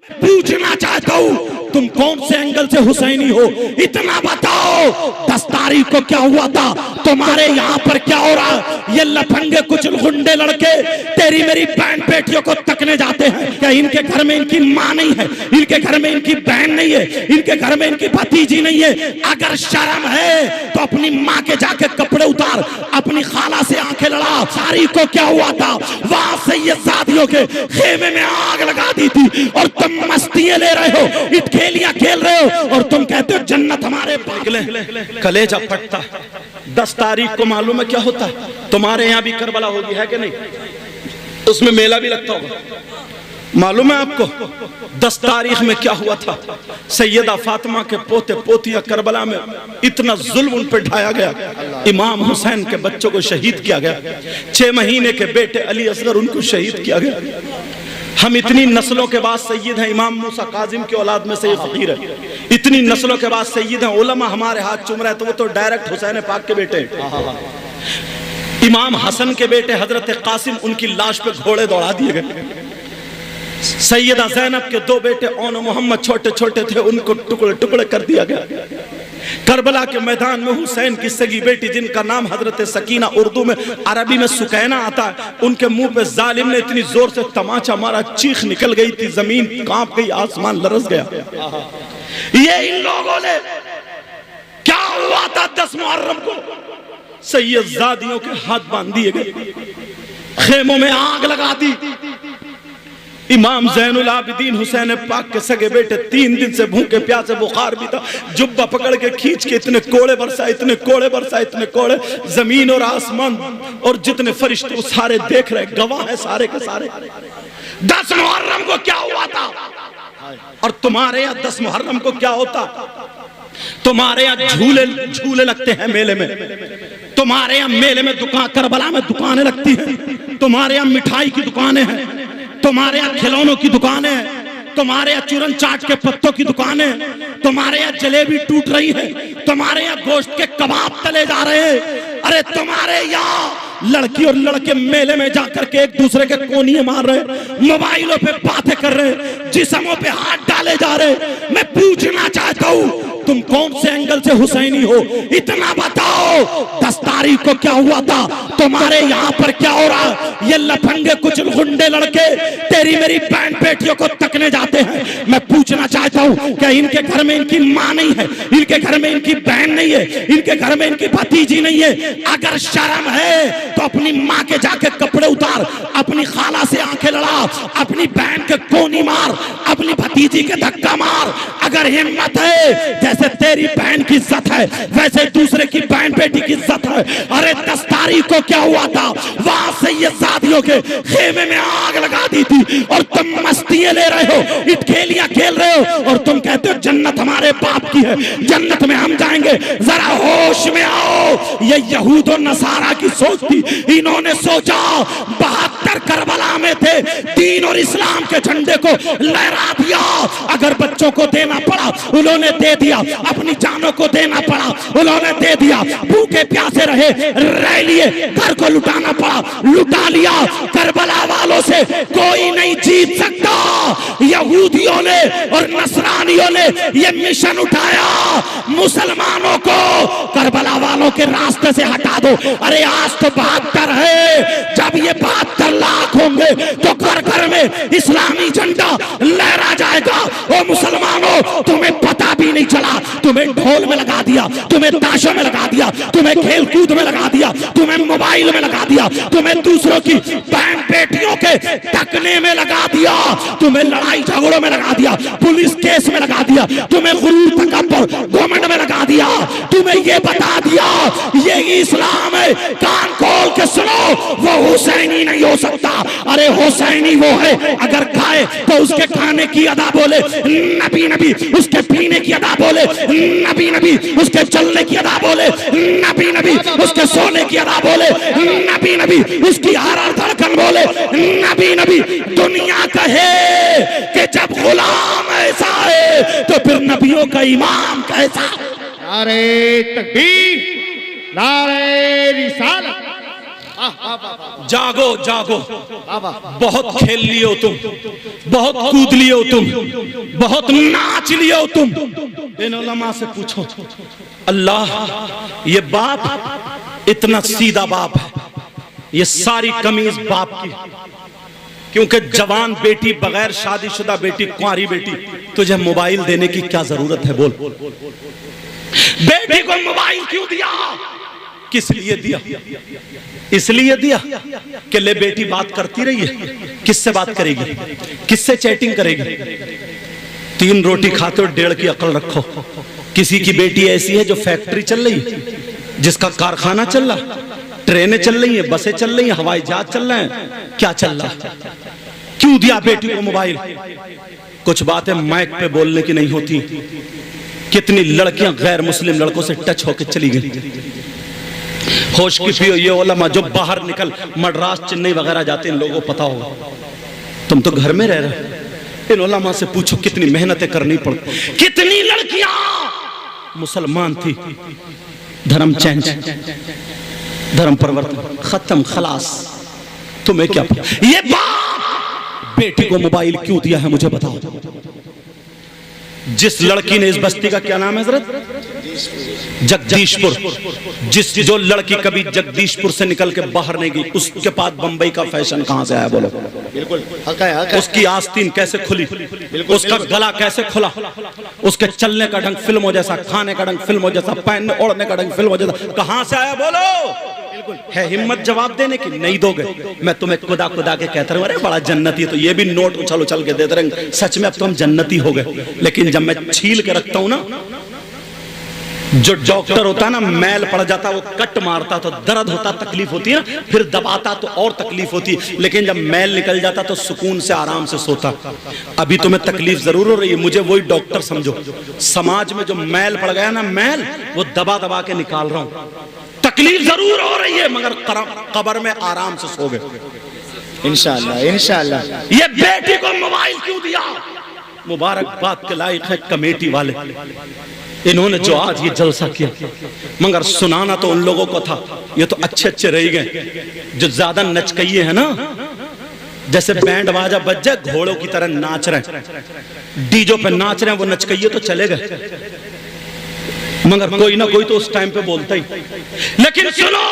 पूछना चाहता हूँ तुम कौन से एंगल से हुसैनी हो, इतना बताओ। 10 तारीख को क्या हुआ था तुम्हारे यहाँ पर, क्या हो रहा? ये लफंगे कुछ गुंडे लड़के तेरी मेरी बहन बेटियों को तकने जाते हैं। क्या इनके घर में इनकी माँ नहीं है, इनके घर में इनकी बहन नहीं है, इनके घर में इनकी भतीजी नहीं है? अगर शर्म है तो अपनी माँ के जाके कपड़े उतार, अपनी खाला से आंखें लड़ा। तारीख को क्या हुआ था वहां से ये शादियों के खेमे में आग लगा दी थी और तुम मस्तियां ले रहे हो, इटखेलियां खेल रहे हो और तुम कहते हो जन्नत हमारे। कलेजा फटता। 10 तारीख को मालूम है क्या होता है? तुम्हारे यहाँ भी करबला होगी, है कि नहीं? उसमें मेला भी लगता होगा, मालूम है आपको? 10 तारीख में क्या हुआ था? सैयदा फातिमा के पोते पोतियां करबला में इतना जुल्म उन पर ढाया गया। इमाम हुसैन के बच्चों को शहीद किया गया। 6 महीने के बेटे अली असगर उनको शहीद किया गया। हम इतनी नस्लों के बाद सैयद हैं। इमाम मूसा काजिम की औलाद में से ये फकीर है। इतनी नस्लों के बाद सैयद हैं। उलमा हमारे हाथ चूम रहे हैं तो वो तो डायरेक्ट हुसैन पाक के बेटे हैं। इमाम हसन के बेटे हजरत कासिम, उनकी लाश पे घोड़े दौड़ा दिए गए। सैयदा ज़ैनब के 2 बेटे ओन मोहम्मद छोटे छोटे थे, उनको टुकड़े टुकड़े कर दिया गया। करबला के मैदान में हुसैन की सगी बेटी जिनका नाम हजरत सकीना, उर्दू में अरबी में सुकैना आता है, उनके मुंह पे जालिम ने इतनी जोर से तमाचा मारा, चीख निकल गई थी, जमीन कांप गई, आसमान लरस गया। ये इन लोगों ने क्या हुआ था 10 मुहर्रम को? सैयदजादियों के हाथ बांध दिए गए, खेमों में आग लगा दी। इमाम ज़ैनुल आबिदीन हुसैन पाक के सगे बेटे 3 दिन से भूखे प्यासे, बुखार भी था, जुब्बा पकड़ के खींच के इतने कोड़े बरसा, इतने कोड़े बरसा, इतने कोड़े। जमीन और आसमान और जितने फरिश्ते वो सारे देख रहे, गवाह है सारे के सारे। 10 मुहर्रम को क्या हुआ था? और तुम्हारे यहाँ 10 मुहर्रम को क्या होता? तुम्हारे यहाँ झूले झूले लगते हैं मेले में, तुम्हारे यहाँ मेले में दुकान, करबला में दुकानें लगती हैं, तुम्हारे यहाँ मिठाई की दुकानें हैं, तुम्हारे यहाँ खिलौनों की दुकानें हैं, तुम्हारे यहाँ चूरन चाट के पत्तों की दुकानें, तुम्हारे यहाँ जलेबी टूट रही है, तुम्हारे यहाँ गोश्त के कबाब तले जा रहे हैं। अरे तुम्हारे यहाँ लड़की और लड़के मेले में जाकर के एक दूसरे के कोनिए मार रहे, मोबाइलों पे बातें कर रहे, जिस्मों पे हाथ डाले जा रहे। मैं पूछना चाहता हूँ तुम कौन से एंगल से हुसैनी हो, इतना बताओ। 10 तारीख को क्या हुआ था तुम्हारे यहाँ पर, क्या हो रहा? ये लफंगे कुछ गुंडे लड़के तेरी मेरी बहन बेटियों को तकने जाते हैं। मैं पूछना चाहता हूँ क्या इनके घर में इनकी माँ नहीं है, इनके घर में इनकी बहन नहीं है, इनके घर में इनकी भतीजी नहीं है? अगर शर्म है तो अपनी माँ के जाके कपड़े उतार, अपनी खाला से आंखें लड़ा, अपनी बहन के कोनी मार, अपनी भतीजी के धक्का मार। अगर हिम्मत है, जैसे तेरी बहन की इज्जत है वैसे दूसरे की बहन बेटी की इज्जत है। अरे 10 तारीख को क्या हुआ था वहां से ये शादियों के खेमे में आग लगा दी थी और तुम मस्तियां ले रहे हो, इटखेलियां खेल रहे हो और तुम कहते हो जन्नत हमारे बाप की है, जन्नत में हम जाएंगे। जरा होश में आओ। ये यहूद और नसारा की सोच थी। इन्होंने सोचा 72 करबला में थे, दीन और इस्लाम के झंडे को लहरा दिया। अगर बच्चों को देना पड़ा उन्होंने दे दिया, अपनी जानों को देना पड़ा उन्होंने दे दिया, भूखे प्यासे रहे रह लिए, घर को लुटाना पड़ा लुटा लिया। करबला वालों से कोई नहीं जीत सकता। यहूदियों ने और नसरानियों ने ये मिशन उठाया, मुसलमानों को करबला वालों के रास्ते से हटा दो। अरे आज तो 72 है, जब ये 72 लाख होंगे तो घर घर में इस्लामी झंडा लहरा जाएगा। ओ मुसलमानों, तुम्हें पता भी नहीं चला, तुम्हें ढोल में लगा दिया, तुम्हें ताशों में लगा दिया, तुम्हें खेल कूद में लगा दिया, तुम्हें मोबाइल में लगा दिया, तुम्हें दूसरों की बहन बेटियों के तकने में लगा दिया, तुम्हें लड़ाई झगड़ों में लगा दिया, पुलिस केस में लगा दिया, तुम्हें गुरूर तकब्बुर घमंड में लगा दिया, तुम्हें ये बता दिया ये इस्लाम है। कान खोल के सुनो, वो हुसैनी नहीं हो सकता। अरे हुसैनी वो है अगर खाए तो उसके खाने की अदा बोले नबी नबी, उसके पीने की अदा बोले नबी नबी, उसके चलने की अदा बोले नबी नबी, उसके सोने की अदा बोले नबी नबी, उसकी हर हर धड़कन बोले नबी नबी। दुनिया कहे कि जब गुलाम ऐसा है तो फिर नबियों का इमाम कैसा? नारे तकबीर, नारे रिसालत। जागो जागो, बहुत खेल लिए हो तुम, बहुत कूद लिए हो तुम, बहुत नाच लिए हो तुम। इन उलमा से पूछो, अल्लाह ये बाप इतना सीधा बाप है, ये सारी कमीज बाप की, क्योंकि जवान बेटी, बगैर शादीशुदा बेटी, कुंवारी बेटी, तुझे मोबाइल देने की क्या जरूरत है? बोल, बेटी को मोबाइल क्यों दिया? किस लिए दिया? इसलिए दिया कि ले बेटी बात करती रही है। किससे बात करेगी? किससे चैटिंग करेगी? 3 रोटी खाते हो, 1.5 की अकल रखो। किसी की बेटी ऐसी है जो फैक्ट्री चल रही है, जिसका कारखाना चल रहा, ट्रेनें चल रही हैं, बसें चल रही हैं, हवाई जहाज चल रहे हैं, क्या चल रहा है? क्यों दिया बेटी को मोबाइल? कुछ बातें माइक पे बोलने की नहीं होती। कितनी लड़कियां गैर मुस्लिम लड़कों से टच होकर चली गई। होश की पियो ये उलमा जो बाहर निकल मद्रास, चेन्नई वगैरह जाते, इन लोगों को पता होगा। तुम तो घर में रह रहे हो। इन उलमा से पूछो कितनी मेहनतें करनी पड़, कितनी लड़कियां मुसलमान थी, धर्म चेंज, धर्म परिवर्तन, खत्म, खलास। तुम्हें क्या पता? ये बाप बेटी को मोबाइल क्यों दिया है मुझे बताओ। जिस लड़की ने, इस बस्ती का क्या नाम है हजरत? जगदीशपुर। जो लड़की कभी जगदीशपुर से निकल के बाहर नहीं गई, उसके पास बंबई का फैशन कहां से आया? बोलो। बिल्कुल हक है। उसकी आस्तीन कैसे खुली, उसका गला कैसे खुला, उसके चलने का ढंग फिल्मों जैसा, खाने का ढंग फिल्मों जैसा, पहनने ओढ़ने का ढंग फिल्मों जैसा, कहां से आया? बोलो। है हिम्मत जवाब देने की? नहीं दोगे। मैं तुम्हें खुदा खुदा के कहता हूं, अरे बड़ा जन्नती है, तो ये भी नोट उछल उछल के देते रहेंगे। सच में अब तो हम जन्नती हो गए। लेकिन जब मैं छील के रखता हूं ना, जो डॉक्टर होता है ना, मैल पड़ जाता, वो कट मारता तो दर्द होता, तकलीफ होती है ना, फिर दबाता तो और तकलीफ होती, लेकिन जब मैल निकल जाता तो सुकून से आराम से सोता। अभी तुम्हें तकलीफ जरूर हो रही है, मुझे वही डॉक्टर समझो। समाज में जो मैल पड़ गया ना, मैल, वो दबा दबा के निकाल रहा हूं। तकलीफ जरूर हो रही है, मगर कब्र में आराम से सो गए इंशाअल्लाह, इंशाअल्लाह। ये बेटी को मोबाइल क्यों दिया? मुबारकबाद के लायक है कमेटी वाले, इन्होंने जो आज ये जलसा किया, मगर सुनाना तो उन लोगों को था। ये तो अच्छे अच्छे रह गए जो ज्यादा नचकइये हैं ना, जैसे बैंड बाजा बज जाए, घोड़ों की तरह नाच रहे हैं, डीजो पे नाच रहे हैं, वो नचकइये तो चले गए, मगर कोई ना कोई तो उस टाइम पे बोलता ही। लेकिन सुनो,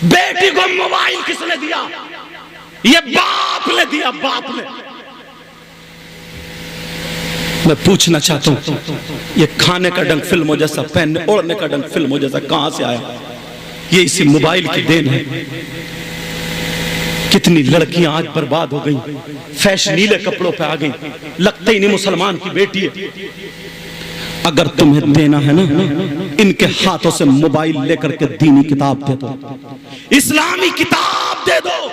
बेटी को मोबाइल किसने दिया? ये बाप ने दिया, बाप ने। मैं पूछना चाहता हूं, ये खाने का ढंग फिल्मों जैसा, पहनने ओढ़ने का ढंग फिल्मों जैसा कहां से आया? ये इसी मोबाइल की देन है। कितनी लड़कियां आज बर्बाद हो गई, फैशनीले कपड़ों पे आ गई, लगता ही नहीं मुसलमान की बेटी है। अगर तुम्हें देना है ना, इनके हाथों से मोबाइल लेकर के दीनी किताब दे दो, इस्लामी किताब दे दो।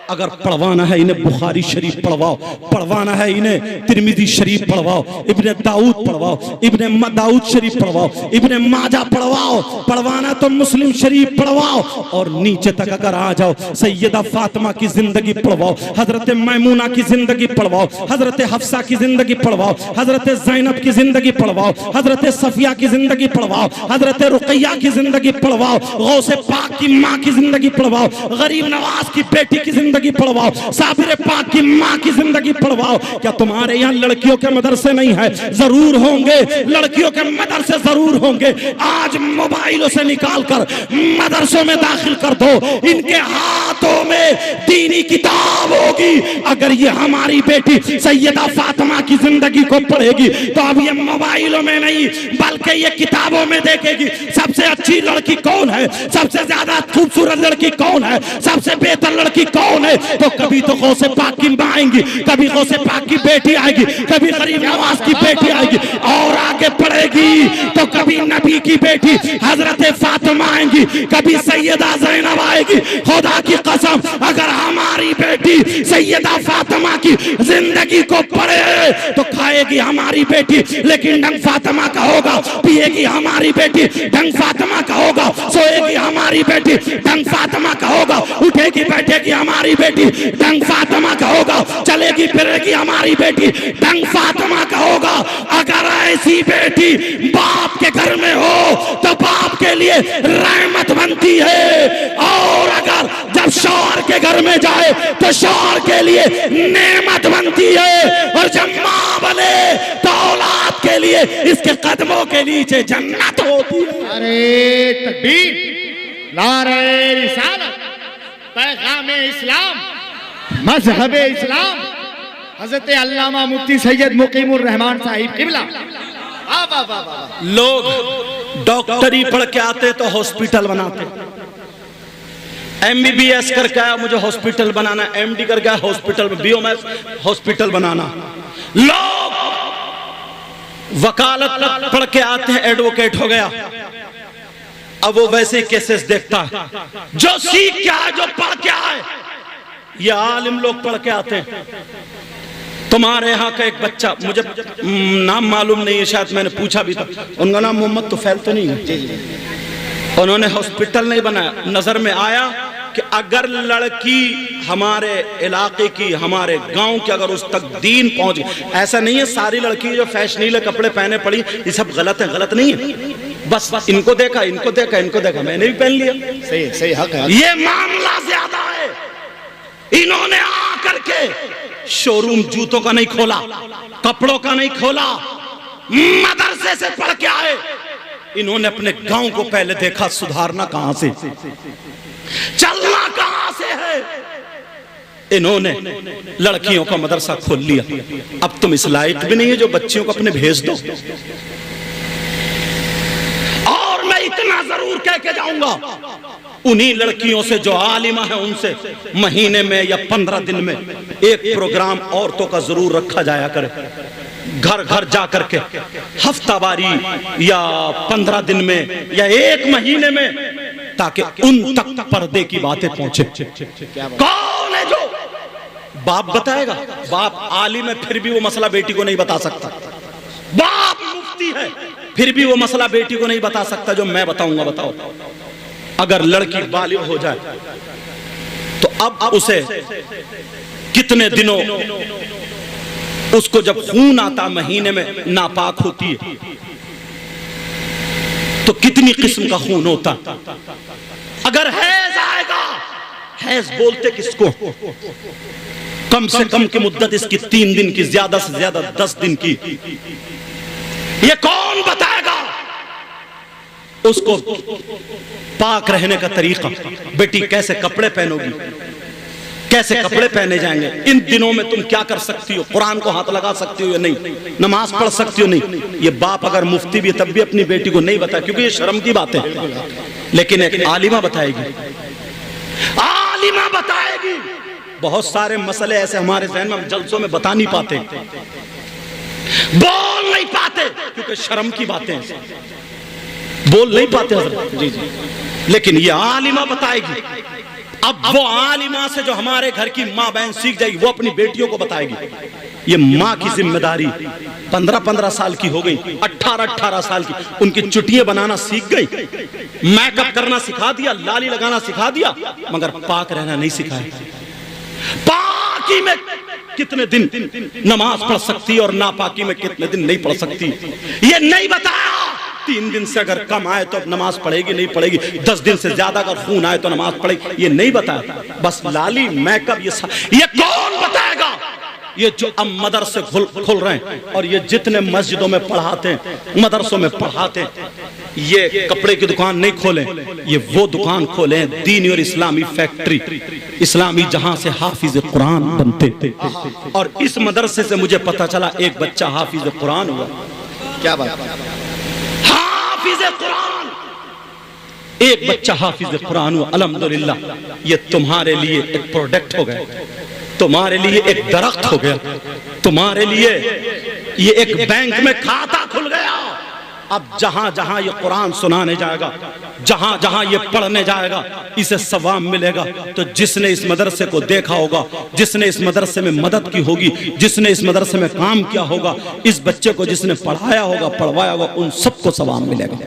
अगर पढ़वाना है इन्हें बुखारी शरीफ पढ़वाओ, पढ़वाना है इन्हें तिरमिजी शरीफ पढ़वाओ, इब्ने दाऊद पढ़वाओ, इब्ने दाऊद शरीफ पढ़वाओ, इब्ने माजा पढ़वाओ, पढ़वाना तो मुस्लिम शरीफ पढ़वाओ, और नीचे तक अगर आ जाओ, सैयदा फातिमा की जिंदगी पढ़वाओ, हजरत मैमूना की जिंदगी पढ़वाओ, हजरत हफ्सा की जिंदगी पढ़वाओ, हजरत ज़ैनब की जिंदगी पढ़वाओ, हजरत सफिया की जिंदगी पढ़वाओ, हजरत रुकैया की जिंदगी पढ़वाओ, गौसे पाक की माँ की जिंदगी पढ़वाओ, गरीब नवाज की बेटी की जिंदगी पढ़वाओ, साबिर पाक की माँ की जिंदगी पढ़वाओ। क्या तुम्हारे यहाँ लड़कियों के मदरसे नहीं है? जरूर होंगे, लड़कियों के मदरसे जरूर होंगे। आज मोबाइलों से निकालकर मदरसों में दाखिल कर दो, इनके हाथों में दीनी किताब होगी। अगर ये हमारी बेटी सैयदा फातिमा की जिंदगी को पढ़ेगी तो अब ये मोबाइलों में नहीं बल्कि ये किताबों में देखेगी। सबसे अच्छी लड़की कौन है, सबसे ज्यादा खूबसूरत लड़की कौन है, सबसे बेहतर लड़की कौन है, तो कभी तो गौसे पाक की मां आएंगी, कभी गौसे पाक की बेटी आएगी, कभी गरीब नवाज की बेटी आएगी, और आगे पढ़ेगी तो कभी नबी की बेटी हजरत फातिमा आएंगी, कभी सैयदा ज़ैनब आएगी। खुदा की कसम, अगर हमारी बेटी सैयदा फातिमा की जिंदगी को पढ़े तो खाएगी हमारी बेटी, लेकिन ढंग फातिमा का होगा, पिएगी हमारी बेटी, ढंग फातिमा का होगा, सोएगी हमारी बेटी, ढंग फातिमा का होगा, उठेगी बैठेगी हमारी बेटी, ढंग फातिमा का होगा, चलेगी फिरेगी हमारी बेटी, ढंग फातिमा का होगा। अगर ऐसी बेटी बाप के घर में हो तो बाप के लिए रहमत बनती है, और अगर जब शौहर के घर में जाए तो शौहर के लिए नेमत बनती है, और जब मां बने तो औलाद के लिए इसके कदमों के नीचे जन्नत होती है। अरे तकबीर, नारे रिसालत, पैगाम इस्लाम, मजहब इस्लाम, हजरत अल्लामा मुफ्ती सैयद मुकीमुर रहमान साहिब किबला। वाह वाह वाह वाह। लोग डॉक्टरी पढ़ के आते तो हॉस्पिटल बनाते, MBBS करके आया मुझे हॉस्पिटल बनाना, MD करके आया हॉस्पिटल में, BOMS हॉस्पिटल बनाना। लोग वकालत पढ़ के आते हैं, एडवोकेट हो गया, अब वो वैसे केसेस देखता है। जो सीख क्या है, जो पढ़ के आए, ये आलिम लोग पढ़ के आते हैं। तुम्हारे यहाँ का एक बच्चा, मुझे नाम मालूम नहीं है, शायद मैंने पूछा भी था, उनका नाम मोहम्मद तुफैल तो नहीं है। उन्होंने हॉस्पिटल नहीं बनाया, नजर में आया कि अगर लड़की हमारे इलाके की, हमारे गांव की, अगर उस तक दीन पहुंच गई, ऐसा नहीं है सारी लड़की जो फैशनीले कपड़े पहने पड़ी ये सब गलत है, गलत नहीं है, बस इनको देखा इनको देखा इनको देखा, मैंने भी पहन लिया, सही है, सही हक है। ये मामला ज्यादा है। इन्होंने आकर के शोरूम जूतों का नहीं खोला, कपड़ों का नहीं खोला, मदरसे से पढ़ के आए। इन्होंने अपने गांव को पहले देखा, सुधारना कहां से, चलना कहां से है। इन्होंने लड़कियों का मदरसा खोल लिया। अब तुम इस लायक भी नहीं है जो बच्चियों को अपने भेज दो। और मैं इतना जरूर कह के जाऊंगा, उन्हीं लड़कियों से जो आलिमा है उनसे महीने में या 15 दिन में एक प्रोग्राम औरतों का जरूर रखा जाया करे, घर घर जा करके हफ्तावारी या 15 दिन में या एक महीने में, ताकि उन तक पर्दे की बातें पहुंचे। कौन है जो बाप बताएगा? बाप आलिम है फिर भी वो मसला बेटी को नहीं बता सकता, बाप मुफ्ती है फिर भी वो मसला बेटी को नहीं बता सकता जो मैं बताऊंगा। बताओ, अगर लड़की बालिग हो जाए तो अब उसे कितने दिनों, उसको जब खून आता महीने में नापाक होती है तो कितनी किस्म का खून होता। अगर हैज आएगा, हैज बोलते किसको, कम से कम की मुद्दत इसकी 3 दिन की, ज्यादा से ज्यादा 10 दिन की। ये कौन बताएगा उसको पाक रहने का तरीका? बेटी कैसे कपड़े पहनोगी, कैसे कपड़े पहने जाएंगे, इन दिनों में तुम क्या कर सकती हो, कुरान को हाथ लगा सकती हो या नहीं, नमाज पढ़ सकती हो नहीं। ये बाप अगर मुफ्ती भी तब भी अपनी बेटी को नहीं बताए, क्योंकि ये शर्म की बात है। लेकिन एक आलिमा बताएगी, आलिमा बताएगी। बहुत सारे मसले ऐसे हमारे ज़हन में हम जलसों में बता नहीं पाते, बोल नहीं पाते, क्योंकि शर्म की बातें बोल नहीं पाते हज़रत जी जी। लेकिन ये आलिमा बताएगी। अब वो आलिमा से जो हमारे घर की माँ बहन सीख जाएगी, वो अपनी बेटियों को बताएगी। ये माँ की जिम्मेदारी 15-15 साल की हो गई, 18-18 साल की, उनकी चुटियां बनाना सीख गई, मेकअप करना सिखा दिया, लाली लगाना सिखा दिया, मगर पाक रहना नहीं सिखाया। पाकी में कितने दिन नमाज पढ़ सकती है और नापाकी में कितने दिन नहीं पढ़ सकती, ये नहीं बताया। 3 दिन से अगर कम आए तो नमाज पढ़ेगी नहीं पढ़ेगी, 10 दिन से ज्यादा अगर खून आए तो नमाज पढ़ेगी, ये नहीं बताया। बस लाली मेकअप ये कौन बताएगा? ये जो अब मदरसे खुल रहे हैं और ये जितने मस्जिदों में पढ़ाते हैं, मदरसों में पढ़ाते हैं, ये कपड़े की दुकान नहीं खोलें, ये वो दुकान खोलें, दीनी और इस्लामी फैक्ट्री, इस्लामी जहां से हाफिज कुरान बनते थे। और इस मदरसे से मुझे पता चला एक बच्चा हाफिज कुरान हुआ। क्या बात, हाफिज कुरान, एक बच्चा हाफिज कुरान हुआ। अल्हम्दुलिल्लाह, ये तुम्हारे लिए एक प्रोडक्ट हो गया, तुम्हारे लिए एक दरख्त हो गया, तुम्हारे लिए ये एक बैंक में खाता खुल गया। अब जहां जहां ये कुरान सुनाने जाएगा, जहां जहां ये पढ़ने जाएगा, इसे सवाब मिलेगा। तो जिसने इस मदरसे को देखा होगा, जिसने इस मदरसे में मदद की होगी, जिसने इस मदरसे में काम किया होगा, इस बच्चे को जिसने पढ़ाया होगा, पढ़वाया होगा, उन सबको सवाब मिलेगा।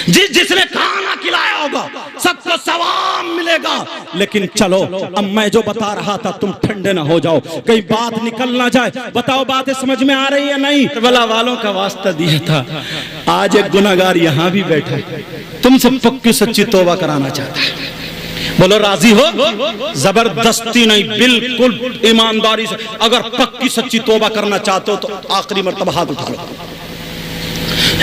जिसने खाना खिलाया होगा सबको सवाब मिलेगा। लेकिन चलो अब मैं जो बता रहा था तुम ठंडे ना हो जाओ, कहीं बात निकल ना जाए। बताओ बातें समझ में आ रही है नहीं? करबला वालों का वास्ता दिया था। आज एक गुनाहगार यहां भी बैठा है, तुमसे पक्की सच्ची तौबा कराना चाहता है। बोलो राजी हो? जबरदस्ती नहीं, बिल्कुल ईमानदारी से। अगर पक्की सच्ची तौबा करना चाहते हो तो आखिरी मर्तबा हाथ उठा लो,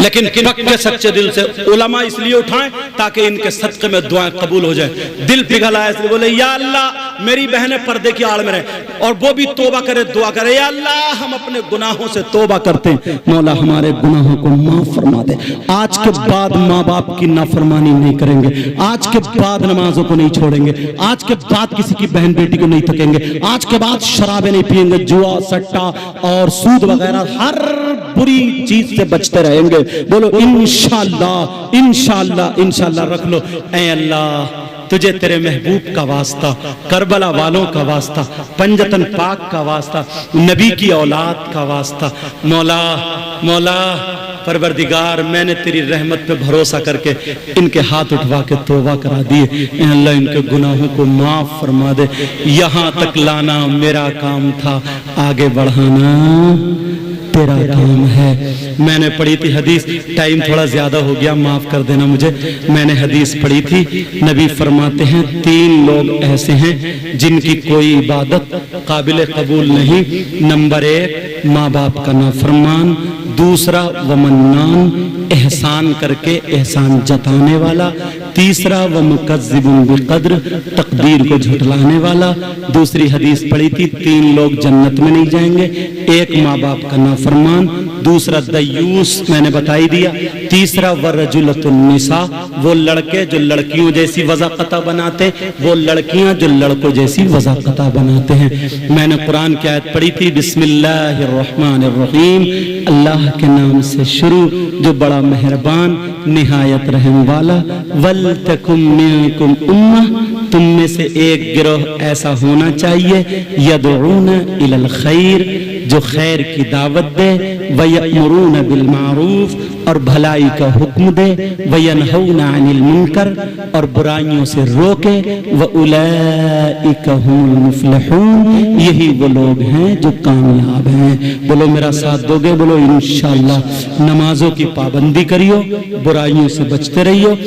लेकिन पक्के सच्चे दिल से। उलमा इसलिए उठाएं ताकि इनके सदक़े में दुआएं कबूल हो जाए। दिल पिघला है इसलिए बोले या अल्लाह मेरी बहनें पर्दे की आड़ में रहे, और वो भी तौबा करे, दुआ करे या अल्लाह हम अपने गुनाहों से तौबा करते हैं, मौला हमारे गुनाहों को माफ फरमा दे। आज के बाद माँ बाप की नाफरमानी नहीं करेंगे, आज के बाद नमाजों को नहीं छोड़ेंगे, आज के बाद किसी की बहन बेटी को नहीं थकेंगे, आज के बाद शराबें नहीं पिएंगे, जुआ सट्टा और सूद वगैरह हर बुरी चीज से बचते रहेंगे। बोलो इंशाअल्लाह इंशाअल्लाह इंशाअल्लाह। रख लो ऐ अल्लाह तुझे तेरे महबूब का वास्ता, करबला वालों का वास्ता, पंजतन पाक का वास्ता, नबी की औलाद का वास्ता, मौला मौला परवरदिगार मैंने तेरी रहमत पे भरोसा करके इनके हाथ उठवा के तौबा करा दिए। अल्लाह इनके गुनाहों को माफ फरमा दे। यहाँ तक लाना मेरा काम था, आगे बढ़ाना तेरा काम है। मैंने पढ़ी थी हदीस, टाइम थोड़ा ज्यादा हो गया माफ कर देना मुझे। मैंने हदीस पढ़ी थी, नबी फरमाते हैं 3 लोग ऐसे हैं जिनकी कोई इबादत काबिल कबूल नहीं। नंबर 1 माँ बाप का नाफरमान, दूसरा वमन्नान एहसान करके एहसान जताने वाला, तीसरा व मुकज़्ज़िबुन बिक़द्र तकदीर को झुठलाने वाला। दूसरी हदीस पढ़ी थी 3 लोग जन्नत में नहीं जाएंगे, एक माँ बाप का नाफरमान, दूसरा दयूस मैंने बताई दिया, तीसरा व रजुलतुन निसा वो लड़के जो लड़कियों जैसी वज़ाक़ता बनाते, वो लड़कियां जो लड़कों जैसी वज़ाक़ता बनाते हैं। मैंने कुरान की आयत पढ़ी थी बिस्मिल्लाहिर्रहमानिर्रहीम, अल्लाह के नाम से शुरू जो बड़ा मेहरबान निहायत रहम वाला। वल तकुम मिनकुम उम्मा, तुम में से एक गिरोह ऐसा होना चाहिए, यदऊना इलल खैर जो खैर की दावत दे, वयअमुरूना बिल मारूफ और भलाई का हुक्म दे, वयनहौना अनिल मुनकर और बुराइयों से रोके, व उलाइका हुमुल मुफ्लिहून यही वो लोग हैं जो कामयाब हैं। बोलो मेरा साथ दोगे? बोलो इंशाअल्लाह। नमाजों की पाबंदी करियो, बुराइयों से बचते रहियो।